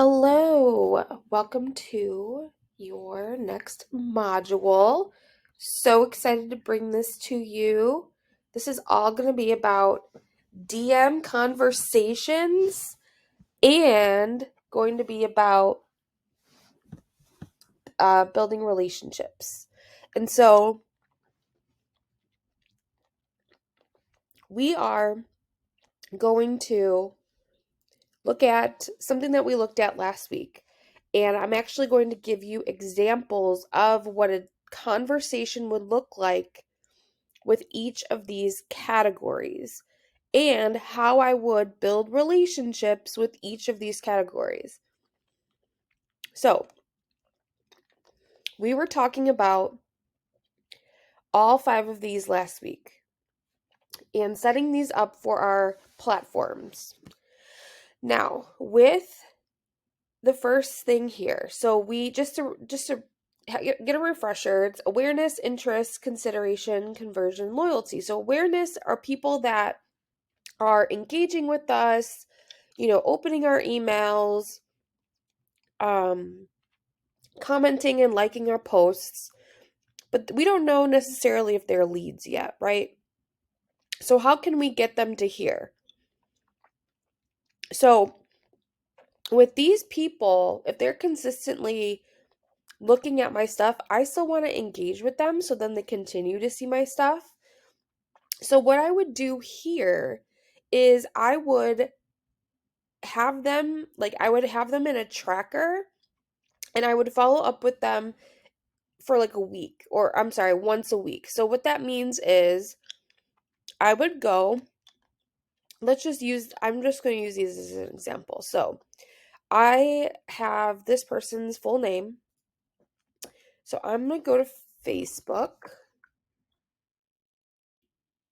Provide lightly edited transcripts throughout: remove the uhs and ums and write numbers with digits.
Hello, welcome to your next module. So excited to bring this to you. This is all going to be about DM conversations and going to be about building relationships. And so we are going to look at something that we looked at last week. And I'm actually going to give you examples of what a conversation would look like with each of these categories and how I would build relationships with each of these categories. So, we were talking about all 5 of these last week and setting these up for our platforms. Now, with the first thing here, so we just to get a refresher, it's awareness, interest, consideration, conversion, loyalty. So awareness are people that are engaging with us, opening our emails, commenting and liking our posts, but we don't know necessarily if they're leads yet, right? So how can we get them to here? So with these people, if they're consistently looking at my stuff, I still want to engage with them so then they continue to see my stuff. So what I would do here is I would have them in a tracker and I would follow up with them for like a week, or I'm sorry, once a week. So what that means is I would go, I'm just going to use these as an example. So I have this person's full name. So I'm going to go to Facebook.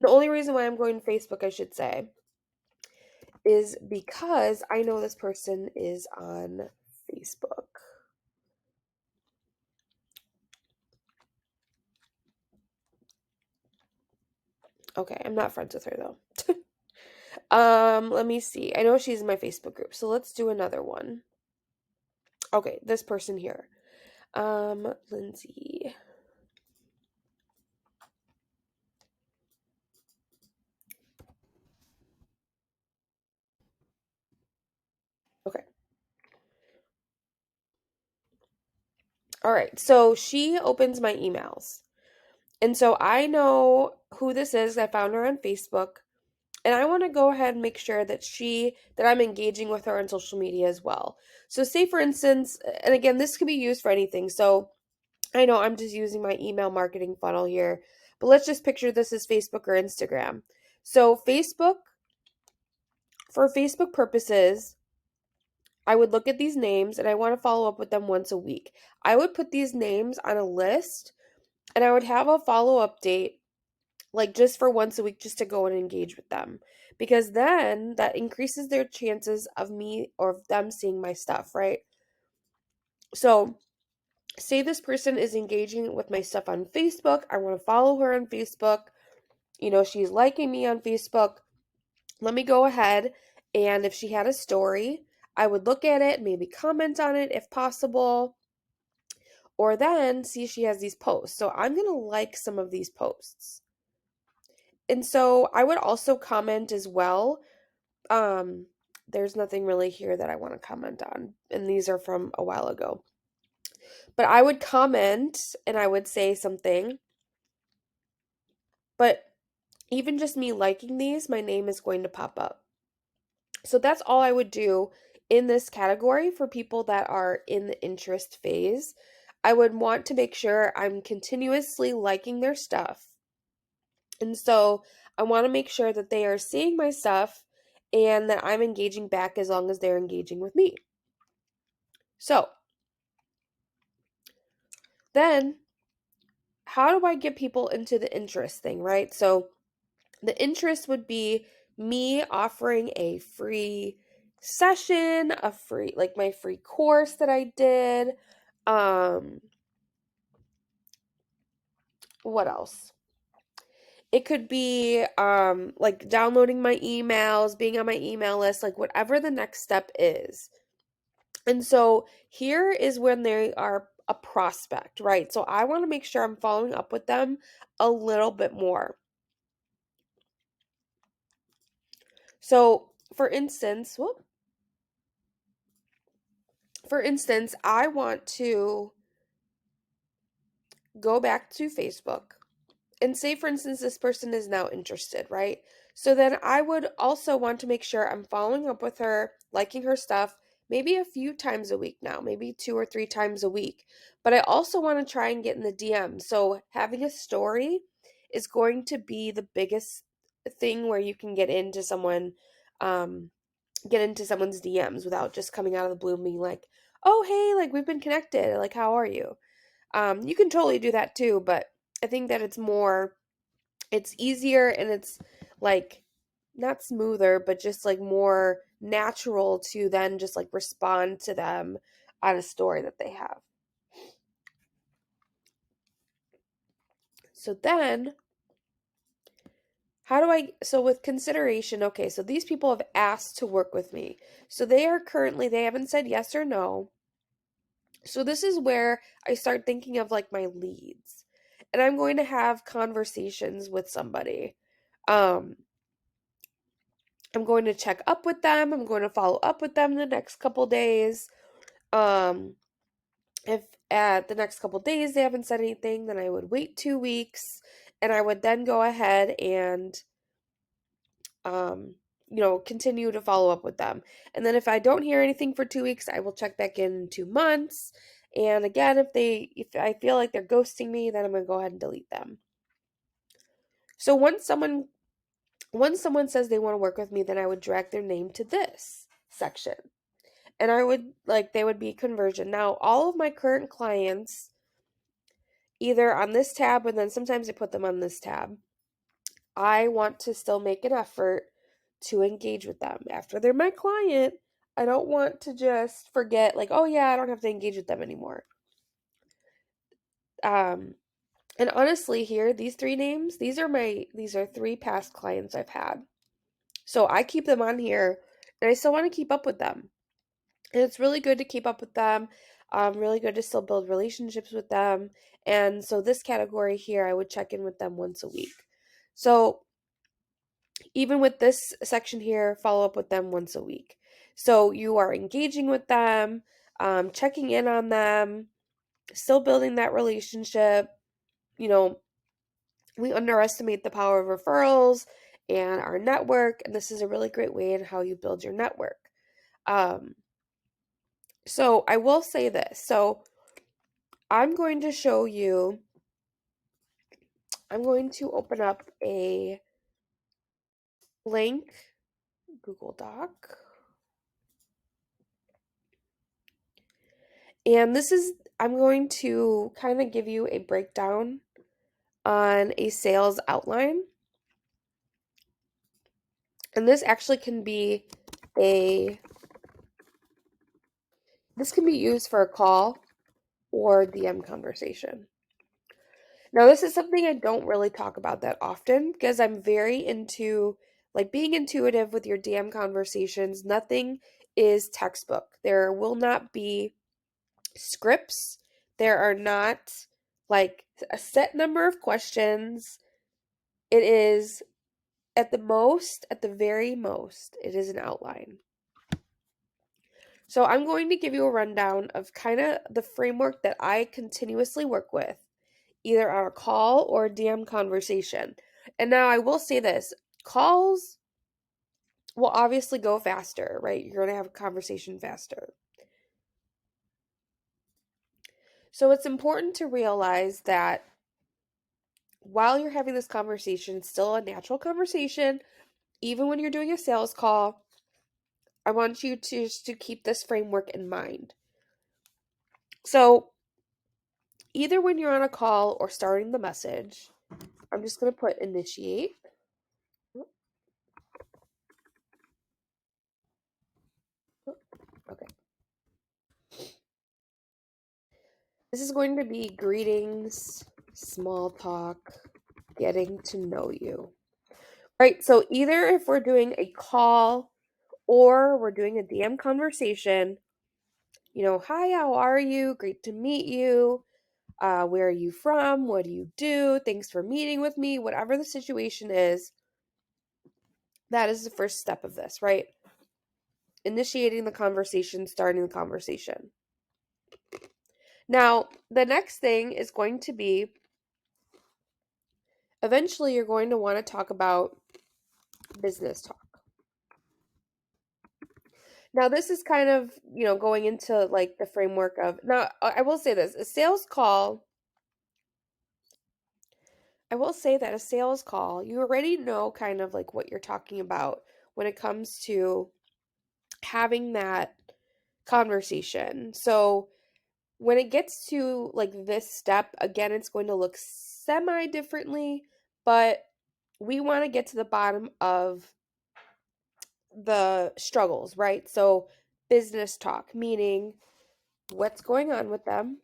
The only reason why I'm going to Facebook, I should say, is because I know this person is on Facebook. Okay, I'm not friends with her though. Let me see. I know she's in my Facebook group, so let's do another one. Okay, this person here. Lindsay. Okay. All right. So she opens my emails. And so I know who this is. I found her on Facebook. And I want to go ahead and make sure that I'm engaging with her on social media as well. So say for instance, and again, this could be used for anything. So I know I'm just using my email marketing funnel here, but let's just picture this as Facebook or Instagram. So for Facebook purposes, I would look at these names and I want to follow up with them once a week. I would put these names on a list and I would have a follow up date, like just for once a week, just to go and engage with them. Because then that increases their chances of me or of them seeing my stuff, right? So, say this person is engaging with my stuff on Facebook. I want to follow her on Facebook. She's liking me on Facebook. Let me go ahead and if she had a story, I would look at it, maybe comment on it if possible, or then see if she has these posts. So I'm going to like some of these posts. And so I would also comment as well. Um, there's nothing really here that I want to comment on, and these are from a while ago. But I would comment and I would say something. But even just me liking these, my name is going to pop up. So that's all I would do in this category for people that are in the interest phase. I would want to make sure I'm continuously liking their stuff. And so I want to make sure that they are seeing my stuff and that I'm engaging back as long as they're engaging with me. So then, how do I get people into the interest thing, right? So the interest would be me offering a free session, like my free course that I did. What else? It could be like downloading my emails, being on my email list, like whatever the next step is. And so here is when they are a prospect, right? So I want to make sure I'm following up with them a little bit more. So for instance, I want to go back to Facebook and say, for instance, this person is now interested, right? So then I would also want to make sure I'm following up with her, liking her stuff, maybe a few times a week now, maybe 2 or 3 times a week. But I also want to try and get in the DM. So having a story is going to be the biggest thing where you can um, get into someone's DMs without just coming out of the blue and being like, oh, hey, like we've been connected. Like, how are you? You can totally do that too, but I think that it's easier and it's like not smoother, but just like more natural to then just like respond to them on a story that they have. So then, so with consideration, okay, so these people have asked to work with me. So they haven't said yes or no. So this is where I start thinking of like my leads. And I'm going to have conversations with somebody. Um, I'm going to check up with them. I'm going to follow up with them the next couple days. Um, if at the next couple days they haven't said anything, then I would wait 2 weeks and I would then go ahead and um, continue to follow up with them. And then if I don't hear anything for 2 weeks, I will check back in 2 months. And again, if I feel like they're ghosting me, then I'm gonna go ahead and delete them. So once someone says they want to work with me, then I would drag their name to this section. And they would be conversion. Now, all of my current clients, either on this tab, and then sometimes I put them on this tab, I want to still make an effort to engage with them. After they're my client, I don't want to just forget, like, oh yeah, I don't have to engage with them anymore. And honestly, here, these three names, these are 3 past clients I've had. So I keep them on here, and I still want to keep up with them. And it's really good to keep up with them. Really good to still build relationships with them. And so this category here, I would check in with them once a week. So even with this section here, follow up with them once a week. So you are engaging with them, checking in on them, still building that relationship. You know, we underestimate the power of referrals and our network, and this is a really great way in how you build your network. So I will say this. So I'm going to show you, I'm going to open up a blank Google Doc. And I'm going to kind of give you a breakdown on a sales outline. And this actually this can be used for a call or DM conversation. Now, this is something I don't really talk about that often because I'm very into like being intuitive with your DM conversations. Nothing is textbook. There will not be scripts. There are not like a set number of questions. It is at the very most, it is an outline. So I'm going to give you a rundown of kind of the framework that I continuously work with, either on a call or a DM conversation. And now I will say this, calls will obviously go faster, right? You're going to have a conversation faster. So it's important to realize that while you're having this conversation, it's still a natural conversation. Even when you're doing a sales call, I want you to keep this framework in mind. So either when you're on a call or starting the message, I'm just going to put initiate. Okay. This is going to be greetings, small talk, getting to know you. Right, so either if we're doing a call or we're doing a DM conversation, hi, how are you? Great to meet you. Where are you from? What do you do? Thanks for meeting with me. Whatever the situation is, that is the first step of this, right? Initiating the conversation, starting the conversation. Now, the next thing is going to be eventually you're going to want to talk about business talk. Now, this is kind of, going into like the framework of, now, I will say this, a sales call, I will say that a sales call, you already know kind of like what you're talking about when it comes to having that conversation. So when it gets to like this step, again, it's going to look semi differently, but we want to get to the bottom of the struggles, right? So business talk, meaning what's going on with them.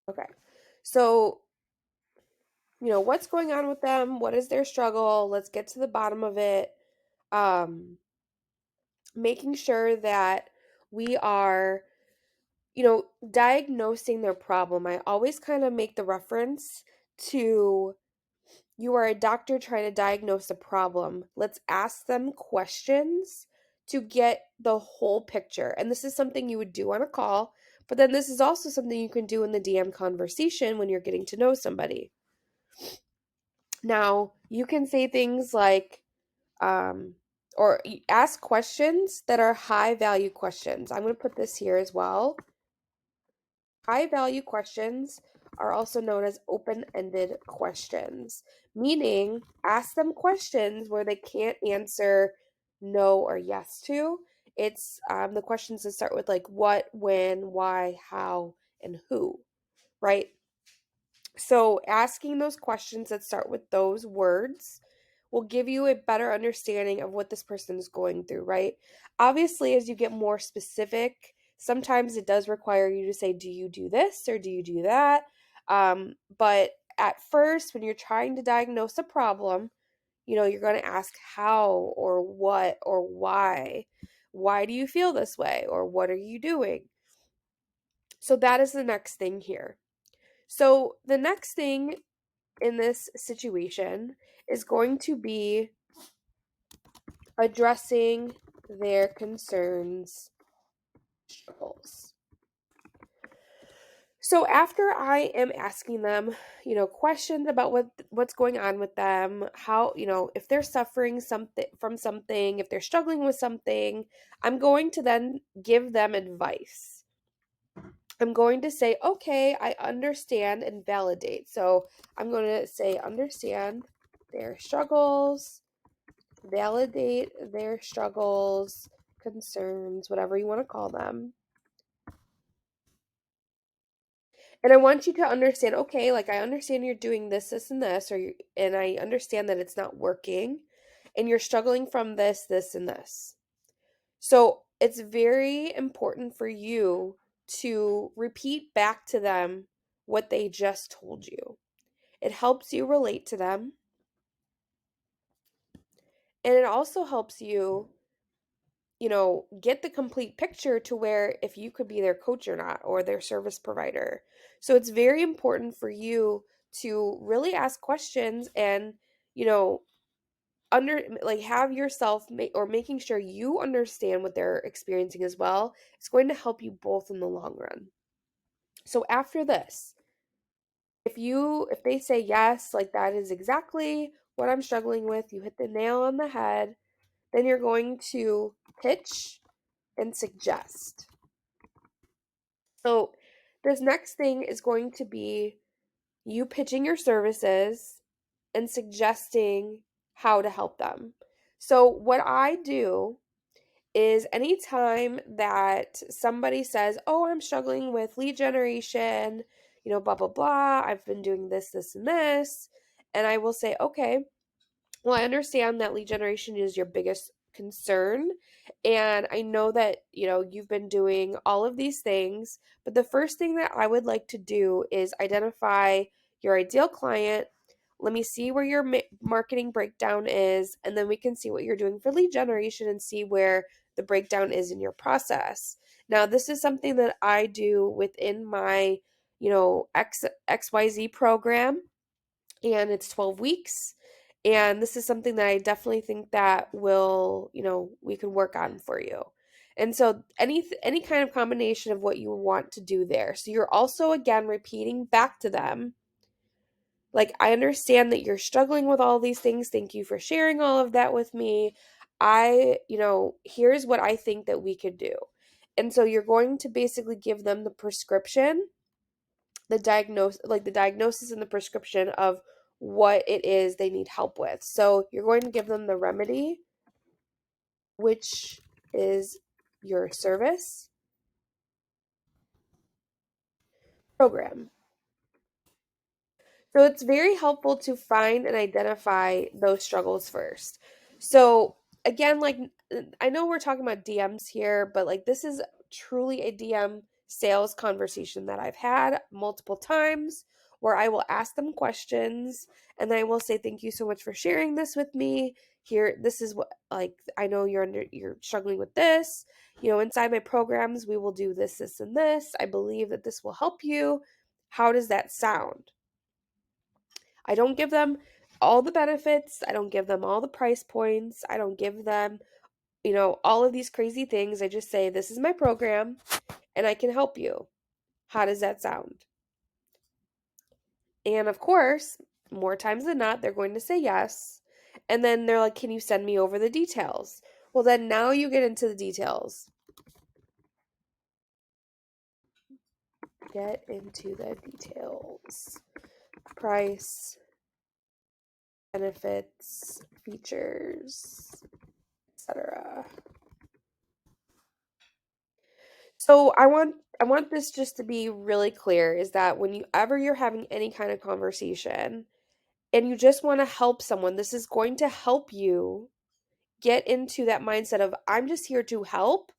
Okay. So, what's going on with them? What is their struggle? Let's get to the bottom of it. Um, Making sure that we are, diagnosing their problem. I always kind of make the reference to you are a doctor trying to diagnose a problem. Let's ask them questions to get the whole picture. And this is something you would do on a call, but then this is also something you can do in the DM conversation when you're getting to know somebody. Now, you can say things like, or ask questions that are high value questions. I'm going to put this here as well. High value questions are also known as open ended questions, meaning ask them questions where they can't answer no or yes to. It's the questions that start with like what, when, why, how, and who, right? So, asking those questions that start with those words will give you a better understanding of what this person is going through, right? Obviously, as you get more specific, sometimes it does require you to say, do you do this or do you do that? But at first, when you're trying to diagnose a problem, you're going to ask how or what or why. Why do you feel this way? Or what are you doing? So, that is the next thing here. So, the next thing in this situation is going to be addressing their concerns, struggles. So after I am asking them, questions about what's going on with them, how, if they're suffering something from something, if they're struggling with something, I'm going to then give them advice. I'm going to say, okay, I understand and validate. So I'm going to say, understand their struggles, validate their struggles, concerns, whatever you want to call them. And I want you to understand, okay, like I understand you're doing this, this, and this, and I understand that it's not working, and you're struggling from this, this, and this. So it's very important for you to repeat back to them what they just told you. It helps you relate to them, and it also helps you get the complete picture to where if you could be their coach or not, or their service provider. So it's very important for you to really ask questions and, you know, have yourself or making sure you understand what they're experiencing as well. It's going to help you both in the long run. So after this, if they say yes, like that is exactly what I'm struggling with, you hit the nail on the head, then you're going to pitch and suggest. So, this next thing is going to be you pitching your services and suggesting how to help them. So, what I do is anytime that somebody says, oh, I'm struggling with lead generation, blah, blah, blah, I've been doing this, this, and this. And I will say, okay, well, I understand that lead generation is your biggest concern. And I know that, you've been doing all of these things, but the first thing that I would like to do is identify your ideal client. Let me see where your marketing breakdown is, and then we can see what you're doing for lead generation and see where the breakdown is in your process. Now, this is something that I do within my, XYZ program, and it's 12 weeks. And this is something that I definitely think that will, we can work on for you. And so any kind of combination of what you want to do there. So you're also again repeating back to them, like, I understand that you're struggling with all these things. Thank you for sharing all of that with me. Here's what I think that we could do. And so you're going to basically give them the prescription, the diagnosis and the prescription of what it is they need help with. So you're going to give them the remedy, which is your service program. So it's very helpful to find and identify those struggles first. So again, like, I know we're talking about DMs here, but like, this is truly a DM sales conversation that I've had multiple times, where I will ask them questions and then I will say, thank you so much for sharing this with me. Here, this is what, like, I know you're struggling with this. Inside my programs, we will do this, this, and this. I believe that this will help you. How does that sound? I don't give them all the benefits. I don't give them all the price points. I don't give them, all of these crazy things. I just say, this is my program and I can help you. How does that sound? And of course, more times than not, they're going to say yes. And then they're like, can you send me over the details? Well, then now you get into the details. Get into the details. Price, benefits, features, etc. So I want this just to be really clear, is that whenever you're having any kind of conversation and you just want to help someone, this is going to help you get into that mindset of, I'm just here to help.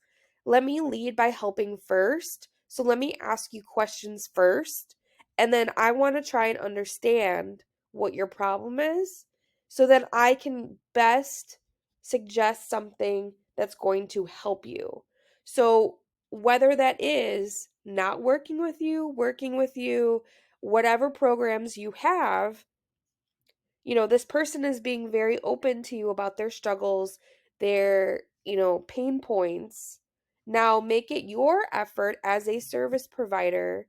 Let me lead by helping first. So let me ask you questions first. And then I want to try and understand what your problem is so that I can best suggest something that's going to help you. So whether that is not working with you, whatever programs you have, this person is being very open to you about their struggles, their, pain points. Now make it your effort as a service provider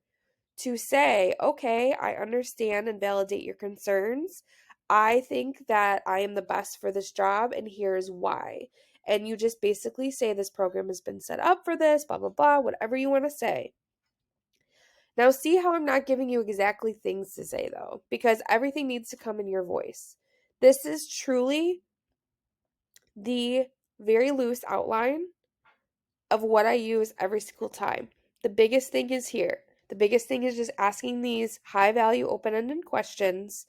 to say, okay, I understand and validate your concerns. I think that I am the best for this job, and here's why. And you just basically say, this program has been set up for this, blah, blah, blah, whatever you want to say. Now, see how I'm not giving you exactly things to say, though, because everything needs to come in your voice. This is truly the very loose outline of what I use every single time. The biggest thing is here. The biggest thing is just asking these high value, open ended questions.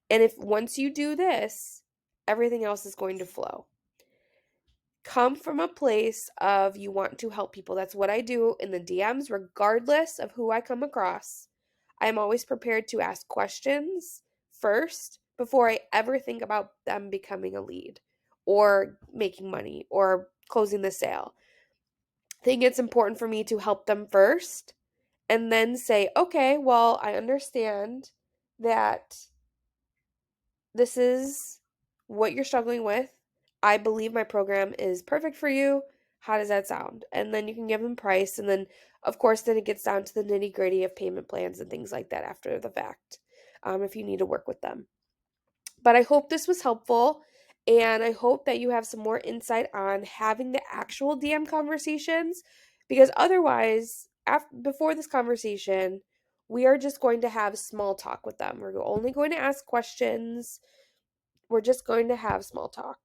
And if once you do this, everything else is going to flow. Come from a place of, you want to help people. That's what I do in the DMs, regardless of who I come across. I'm always prepared to ask questions first before I ever think about them becoming a lead or making money or closing the sale. I think it's important for me to help them first and then say, okay, well, I understand that this is what you're struggling with. I believe my program is perfect for you. How does that sound? And then you can give them price. And then, of course, then it gets down to the nitty gritty of payment plans and things like that after the fact, if you need to work with them. But I hope this was helpful. And I hope that you have some more insight on having the actual DM conversations, because otherwise, before this conversation, we are just going to have small talk with them. We're only going to ask questions. We're just going to have small talk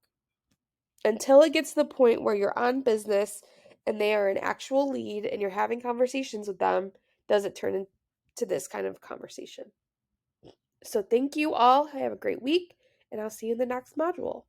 until it gets to the point where you're on business and they are an actual lead and you're having conversations with them. Does it turn into this kind of conversation? So thank you all. Have a great week, and I'll see you in the next module.